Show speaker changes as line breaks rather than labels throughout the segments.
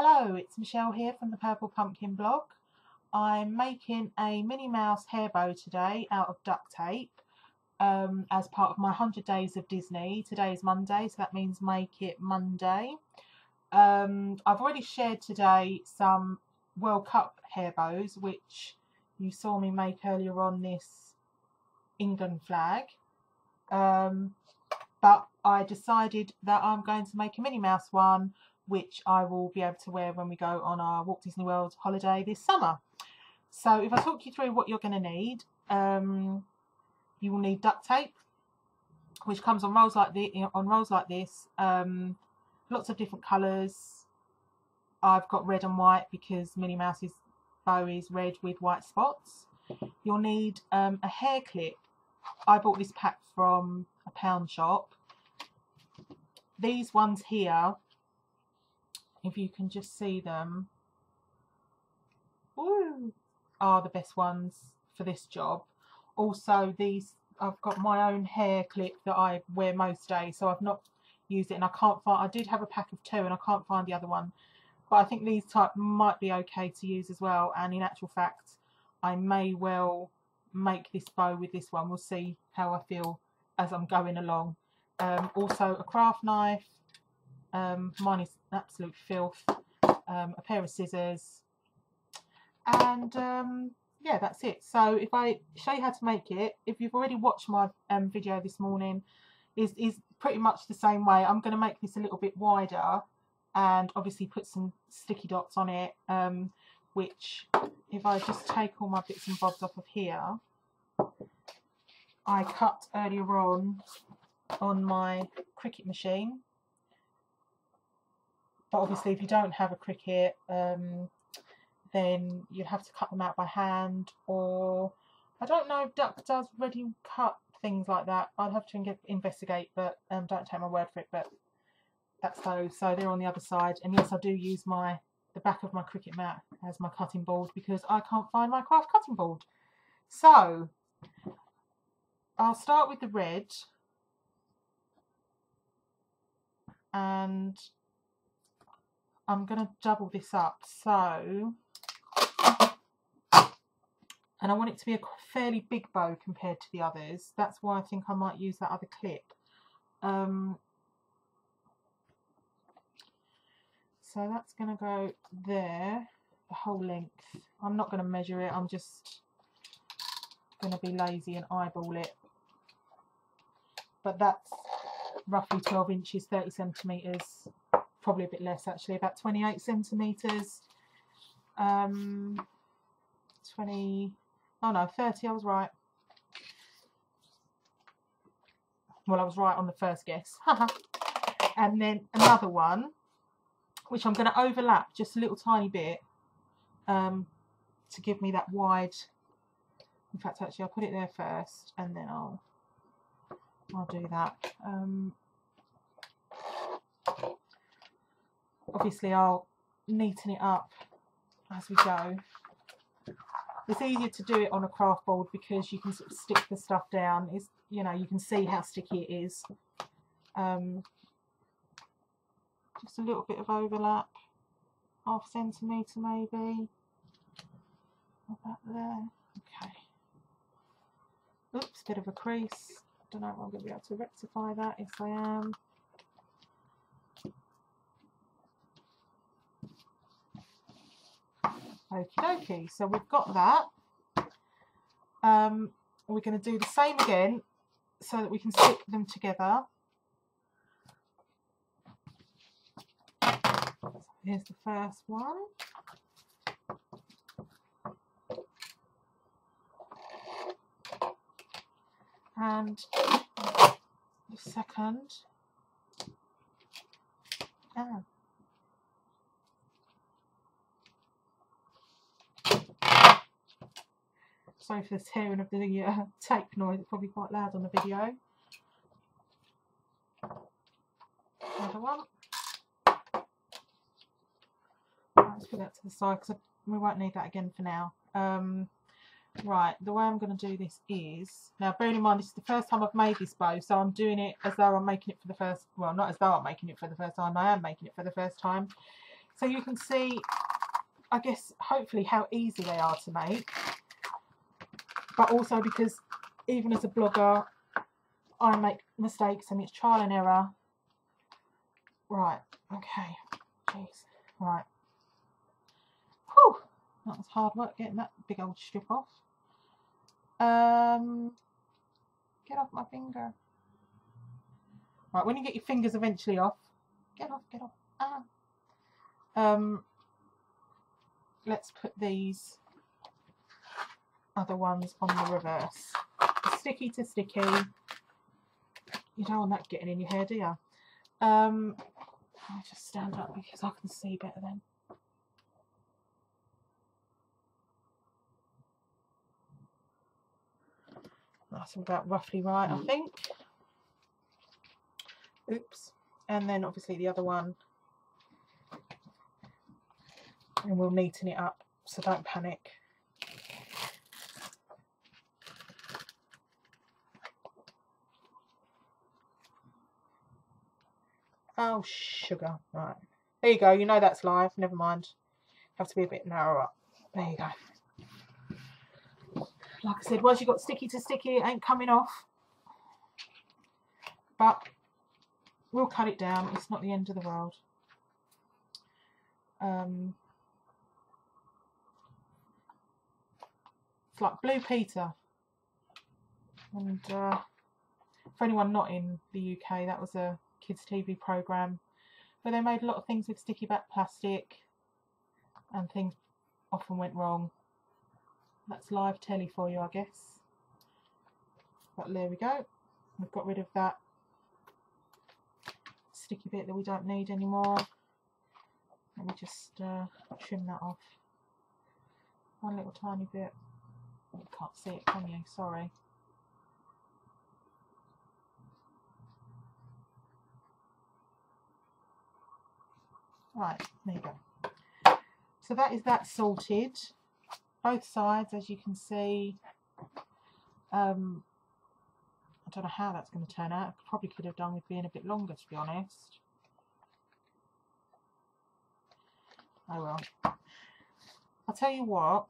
Hello, it's Michelle here from the Purple Pumpkin blog. I'm making a Minnie Mouse hair bow today out of duct tape as part of my 100 Days of Disney. Today is Monday, so that means make it Monday. I've already shared today some World Cup hair bows, which you saw me make earlier on this England flag. But I decided that I'm going to make a Minnie Mouse one, which I will be able to wear when we go on our Walt Disney World holiday this summer. So if I talk you through what you're going to need, you will need duct tape, which comes on rolls like this, lots of different colours. I've got red and white because Minnie Mouse's bow is red with white spots. You'll need a hair clip. I bought this pack from a pound shop. These ones here, if you can just see them, are the best ones for this job. Also, these, I've got my own hair clip that I wear most days, so I've not used it, and I can't find, I did have a pack of two and I can't find the other one, but I think these type might be okay to use as well. And in actual fact, I may well make this bow with this one. We'll see how I feel as I'm going along. Also a craft knife, mine is absolute filth, a pair of scissors, and yeah, that's it. So if I show you how to make it, if you've already watched my video this morning, is pretty much the same way. I'm going to make this a little bit wider and obviously put some sticky dots on it, which if I just take all my bits and bobs off of here, I cut earlier on my Cricut machine. But obviously if you don't have a Cricut, then you'd have to cut them out by hand, or I don't know if Duck does ready cut things like that. I'd have to investigate, but don't take my word for it. But that's those. So they're on the other side. And yes, I do use the back of my Cricut mat as my cutting board because I can't find my craft cutting board. So I'll start with the red, and I'm going to double this up, so, and I want it to be a fairly big bow compared to the others. That's why I think I might use that other clip. So that's going to go there, the whole length. I'm not going to measure it, I'm just going to be lazy and eyeball it. But that's roughly 12 inches, 30 centimetres. Probably a bit less actually, about 28 centimetres. 30, I was right. Well, I was right on the first guess. And then another one, which I'm going to overlap just a little tiny bit to give me that wide. In fact, actually, I'll put it there first, and then I'll do that. Obviously, I'll neaten it up as we go. It's easier to do it on a craft board because you can sort of stick the stuff down. It's, you know, you can see how sticky it is. Just a little bit of overlap, ½ centimetre maybe. About there. Okay. Oops, bit of a crease. Don't know if I'm going to be able to rectify that. Yes, I am. Okie dokie, so we've got that. We're going to do the same again so that we can stick them together. So here's the first one. And the second. Sorry for the tearing of the tape noise, it's probably quite loud on the video. Another one. Let's put that to the side because we won't need that again for now. Right, the way I'm going to do this is, now bearing in mind this is the first time I've made this bow, so I'm doing it as though I'm making it for the first, well, not as though I'm making it for the first time, I am making it for the first time. So you can see, I guess, hopefully how easy they are to make, but also because even as a blogger, I make mistakes and it's trial and error. Right, okay, jeez, right. Whew, that was hard work getting that big old strip off. Get off my finger. Right, when you get your fingers eventually off, get off, ah. Let's put these other ones on the reverse. Sticky to sticky. You don't want that getting in your hair, do you? I'll just stand up because I can see better then. That's about roughly right, I think. Oops. And then obviously the other one. And we'll neaten it up, so don't panic. Oh, sugar. Right. There you go. You know that's live. Never mind. Have to be a bit narrower. There you go. Like I said, once you've got sticky to sticky, it ain't coming off. But we'll cut it down. It's not the end of the world. It's like Blue Peter. And for anyone not in the UK, that was a kids' TV programme where they made a lot of things with sticky back plastic and things often went wrong. That's live telly for you, I guess. But there we go. We've got rid of that sticky bit that we don't need anymore. Let me just trim that off. One little tiny bit. You can't see it, can you? Sorry. Right, there you go. So that is that sorted. Both sides, as you can see. I don't know how that's going to turn out. I probably could have done with being a bit longer, to be honest. Oh well. I'll tell you what.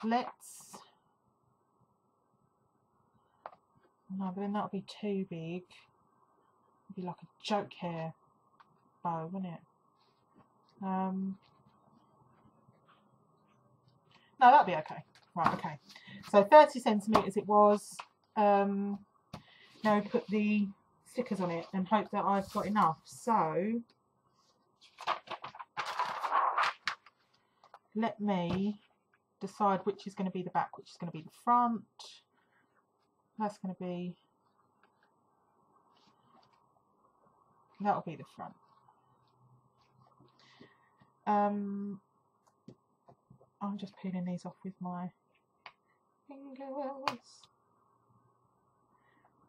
Let's... No, but then that'll be too big. It'd be like a joke hair bow, wouldn't it? No, that'll be okay. Right, okay. So 30 centimetres it was. Now put the stickers on it and hope that I've got enough. So let me decide which is going to be the back, which is going to be the front. That's going to be... That'll be the front. I'm just peeling these off with my fingers.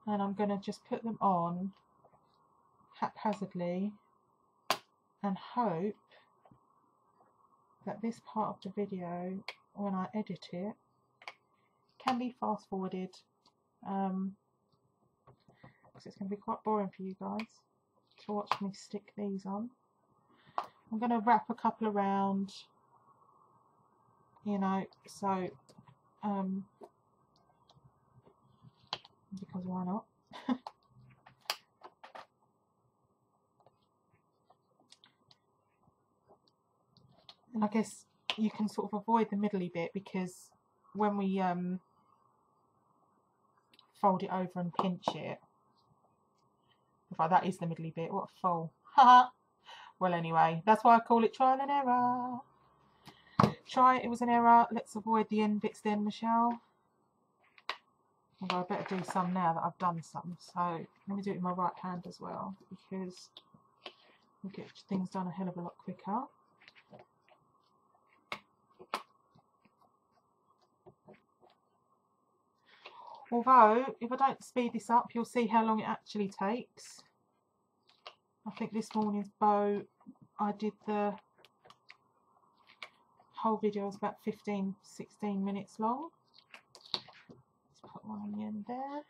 And I'm going to just put them on haphazardly and hope that this part of the video, when I edit it, can be fast forwarded. Because it's going to be quite boring for you guys to watch me stick these on. I'm going to wrap a couple around, you know, so because why not? And I guess you can sort of avoid the middly bit because when we fold it over and pinch it, if that is the middly bit, what a fool. Haha. Well, anyway, that's why I call it trial and error. Try it, it was an error. Let's avoid the end bits then, Michelle. Although I better do some now that I've done some. So let me do it in my right hand as well, because we'll get things done a hell of a lot quicker. Although, if I don't speed this up, you'll see how long it actually takes. I think this morning's bow, I did the whole video was about 15-16 minutes long. Let's put one on the end there.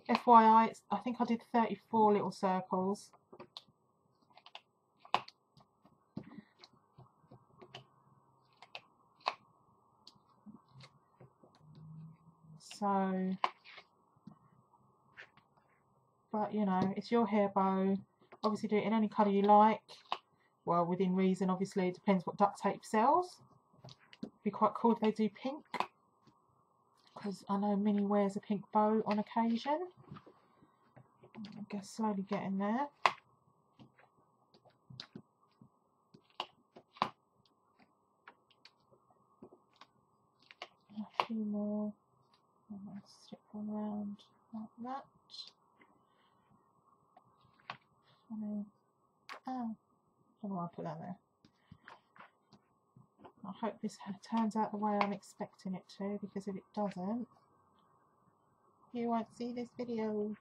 FYI, I think I did 34 little circles. So, but you know, it's your hair bow. Obviously do it in any colour you like. Well, within reason, obviously. It depends what duct tape sells. It'd be quite cool if they do pink, because I know Minnie wears a pink bow on occasion. I guess slowly getting there. A few more. I'm going to stick one around like that. Oh, I don't know why I put that there. I hope this turns out the way I'm expecting it to, because if it doesn't, you won't see this video.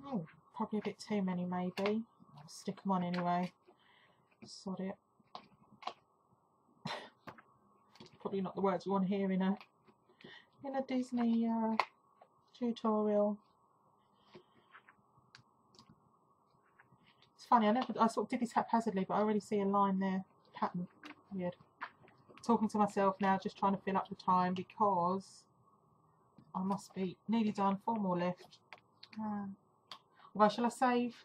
Oh, probably a bit too many maybe. I'll stick them on anyway. Sod it. Probably not the words you want to hear in a Disney tutorial. It's funny, I sort of did this haphazardly, but I already see a line there, pattern. Weird. Talking to myself now, just trying to fill up the time because I must be nearly done. 4 more left. Well, shall I save?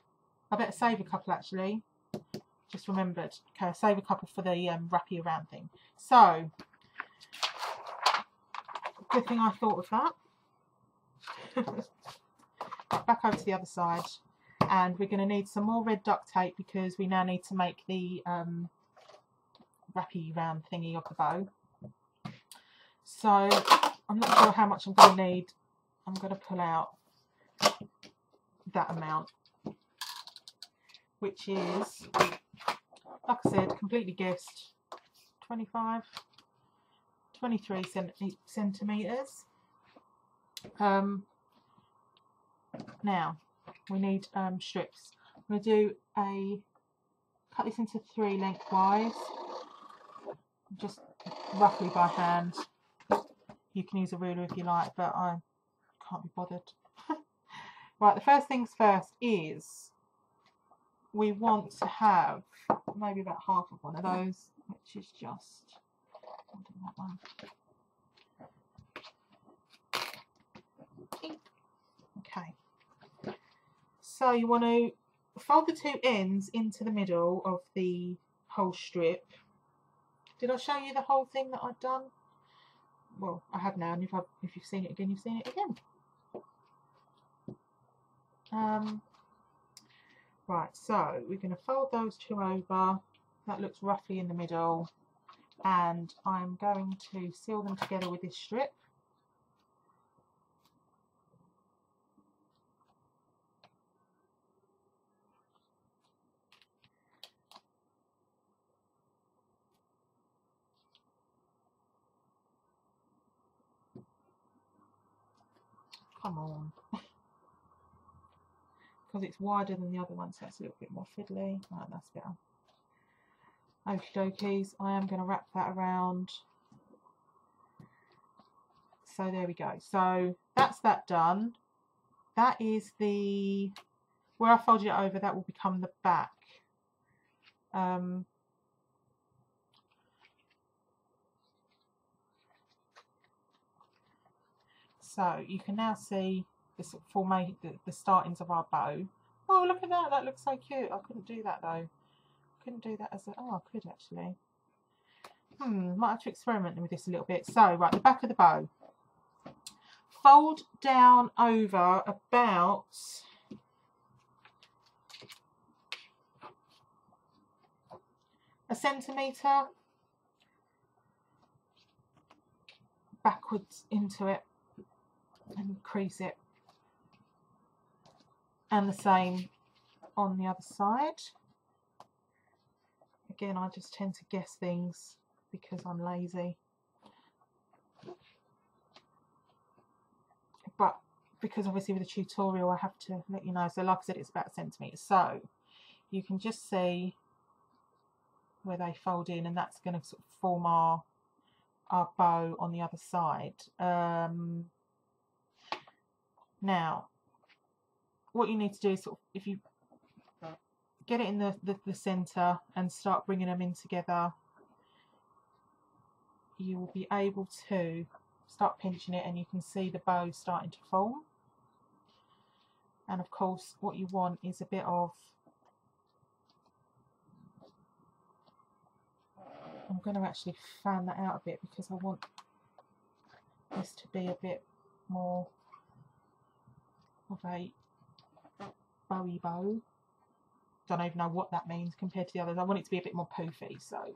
I better save a couple actually. Just remembered. Okay, I'll save a couple for the wrappy around thing. So, good thing I thought of that. Back over to the other side. And we're going to need some more red duct tape because we now need to make the wrappy round thingy of the bow. So I'm not sure how much I'm going to need. I'm going to pull out that amount, which is, like I said, completely guessed, 23 centimetres. Now we need strips. I'm going to cut this into 3 lengthwise, just roughly by hand. You can use a ruler if you like, but I can't be bothered. Right, the first things first is we want to have maybe about half of one of those, which is just, I'll do that one. Okay. So you want to fold the 2 ends into the middle of the whole strip. Did I show you the whole thing that I've done? Well, I have now, and if you've seen it again, you've seen it again. Right, so we're going to fold those 2 over. That looks roughly in the middle, and I'm going to seal them together with this strip. Come on. Because it's wider than the other one, so it's a little bit more fiddly. Right, that's better. Okie dokies, I am going to wrap that around. So there we go. So that's that done. That is the, where I folded it over, that will become the back. So you can now see the sort of the startings of our bow. Oh, look at that! That looks so cute. I couldn't do that though. Couldn't do that as a. Oh, I could actually. Might have to experiment with this a little bit. So, right, the back of the bow. Fold down over about a centimetre backwards into it and crease it, and the same on the other side. Again, I just tend to guess things because I'm lazy, but because obviously with the tutorial I have to let you know. So like I said, it's about a centimetre, so you can just see where they fold in, and that's going to sort of form our bow on the other side. Now, what you need to do is sort of, if you get it in the centre and start bringing them in together, you will be able to start pinching it and you can see the bow starting to form. And of course what you want is a bit of, I'm going to actually fan that out a bit because I want this to be a bit more of a bowy bow. Don't even know what that means compared to the others. I want it to be a bit more poofy, so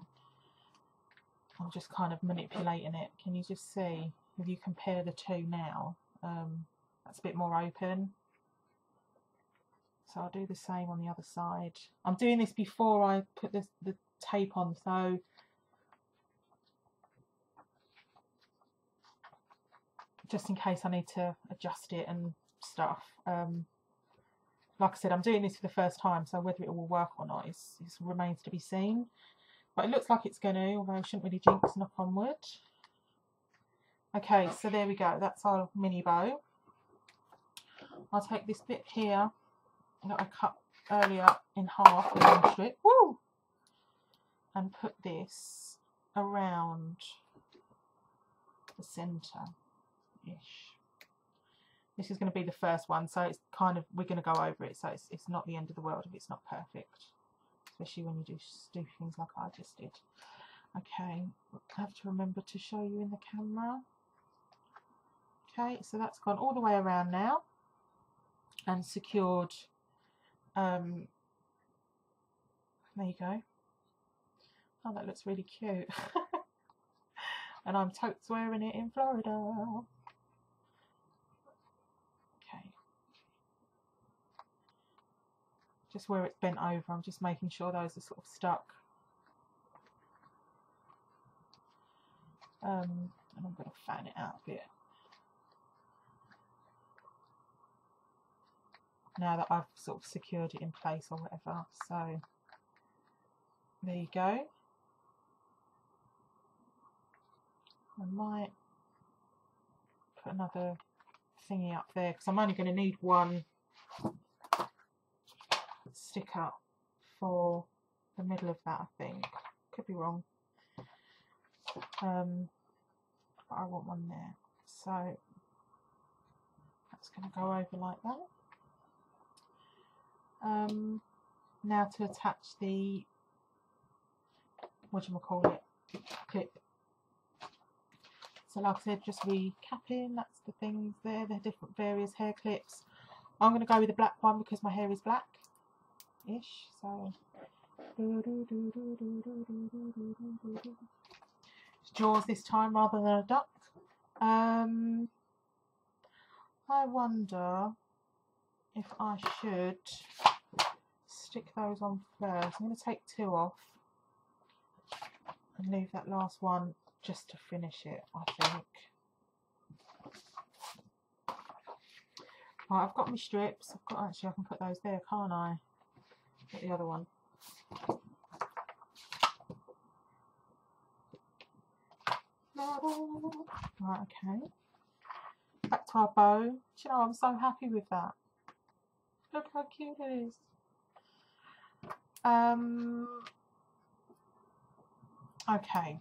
I'm just kind of manipulating it. Can you just see, if you compare the two now, that's a bit more open. So I'll do the same on the other side. I'm doing this before I put the tape on, so just in case I need to adjust it and stuff. Like I said, I'm doing this for the first time, so whether it will work or not is remains to be seen. But it looks like it's going to, although I shouldn't really jinx, knock on wood. Okay, so there we go. That's our mini bow. I'll take this bit here that I cut earlier in half with one strip, woo, and put this around the centre-ish. This is going to be the first one, so it's kind of, we're going to go over it, so it's not the end of the world if it's not perfect, especially when you do stupid things like I just did. Okay, I have to remember to show you in the camera. Okay, so that's gone all the way around now and secured. There you go. Oh, that looks really cute. And I'm totes wearing it in Florida. Okay. Just where it's bent over, I'm just making sure those are sort of stuck. And I'm going to fan it out a bit. Now that I've sort of secured it in place or whatever. So there you go. I might put another thingy up there because I'm only going to need one sticker for the middle of that, I think. Could be wrong. But I want one there. So that's going to go over like that. Now to attach the, whatchamacallit, clip. So like I said, just recapping, that's the things there, the different various hair clips. I'm going to go with the black one because my hair is black-ish, so it's jaws this time rather than a duck. I wonder if I should stick those on first. I'm going to take two off and leave that last one just to finish it, I think. Right, I've got my strips. Actually, I can put those there, can't I? Get the other one. Right, okay. Back to our bow. Do you know, I'm so happy with that. Look how cute it is. Okay.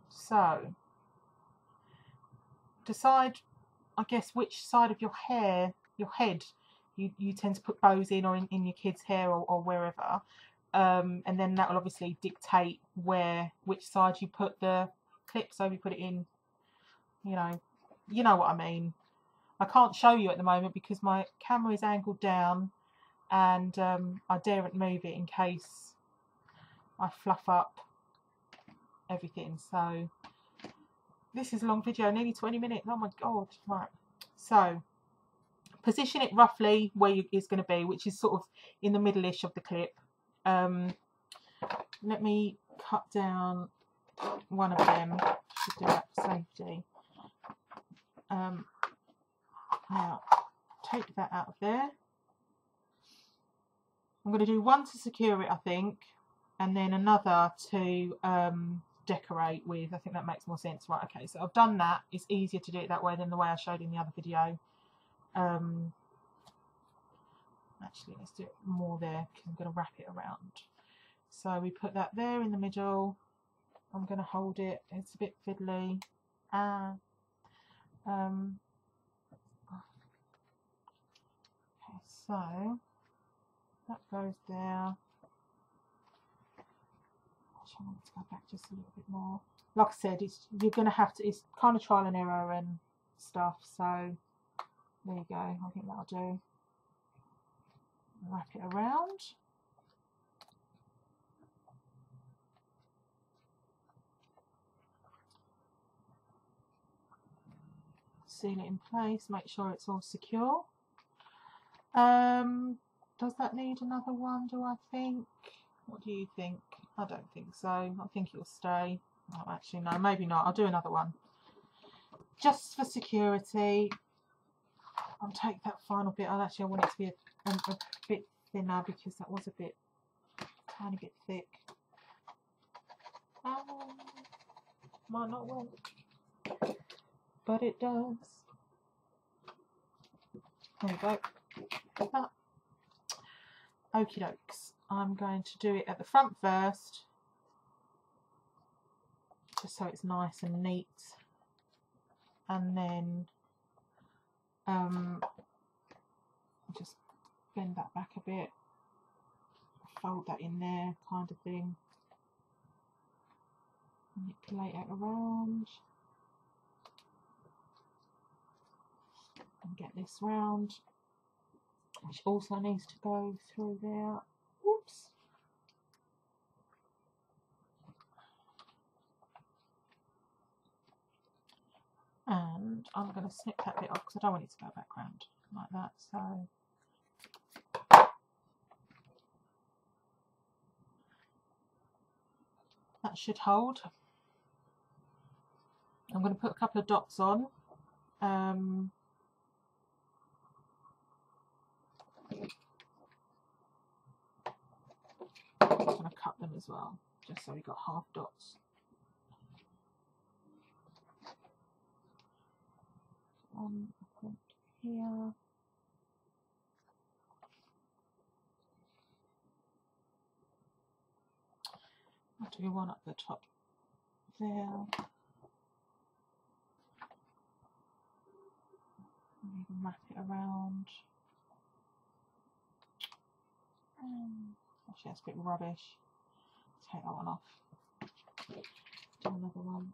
So, decide, I guess, which side of your hair, your head, you tend to put bows in, or in your kids' hair, or wherever. And then that will obviously dictate which side you put the clip, so we put it in, you know what I mean. I can't show you at the moment because my camera is angled down and I daren't move it in case I fluff up everything. So this is a long video, nearly 20 minutes. Oh my god. Right, so position it roughly where it's going to be, which is sort of in the middle-ish of the clip. Let me cut down one of them. Should do that for safety. Now take that out of there. I'm going to do one to secure it, I think, and then another to decorate with. I think that makes more sense. Right, okay, so I've done that. It's easier to do it that way than the way I showed in the other video. Actually, let's do it more there because I'm going to wrap it around. So we put that there in the middle. I'm going to hold it. It's a bit fiddly. Okay, so that goes there. I want it to go back just a little bit more. Like I said, you're going to have to, it's kind of trial and error and stuff, so there you go. I think that'll do. Wrap it around. Seal it in place, make sure it's all secure. Does that need another one, do I think? What do you think? I don't think so. I think it'll stay. Oh, actually, no, maybe not. I'll do another one. Just for security. I'll take that final bit. I want it to be a bit thinner because that was a bit, tiny bit thick. Might not work, but it does. There we go. Okie dokes. I'm going to do it at the front first, just so it's nice and neat, and then just bend that back a bit, fold that in there, kind of thing, manipulate it around, and get this round, which also needs to go through there. Whoops. And I'm going to snip that bit off because I don't want it to go back round like that. So that should hold. I'm going to put a couple of dots on. I'm going to cut them as well, just so we got half dots. Here. I'll do one up the top there. And even wrap it around. Actually, that's a bit rubbish. Take that one off. Do another one.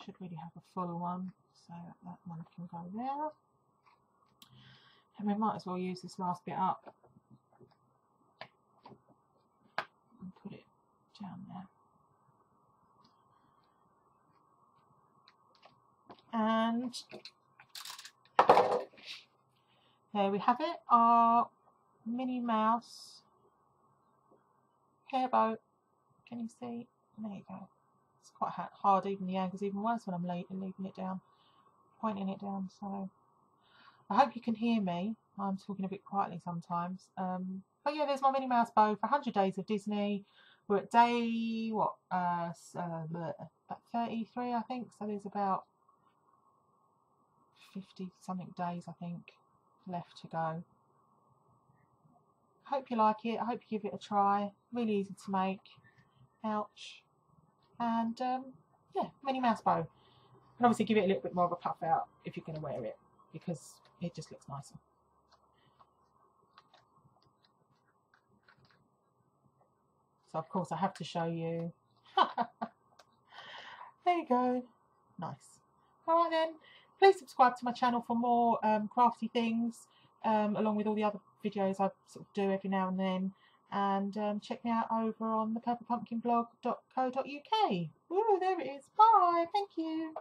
Should really have a full one, so that one can go there. And we might as well use this last bit up and put it down there. And there we have it, our Minnie Mouse hair bow. Can you see? There you go. It's quite hard, even the angle's even worse when I'm leaving it down, pointing it down. So I hope you can hear me. I'm talking a bit quietly sometimes. But yeah, there's my Minnie Mouse bow for 100 Days of Disney. We're at day, what, about 33, I think. So there's about 50 something days, I think, left to go. Hope you like it. I hope you give it a try. Really easy to make. Ouch. And yeah, Minnie Mouse bow. And obviously give it a little bit more of a puff out if you're going to wear it, because it just looks nicer. So of course I have to show you. There you go. Nice. Alright then, please subscribe to my channel for more crafty things, along with all the other videos I sort of do every now and then. And check me out over on the purplepumpkinblog.co.uk. Ooh, there it is. Bye. Thank you.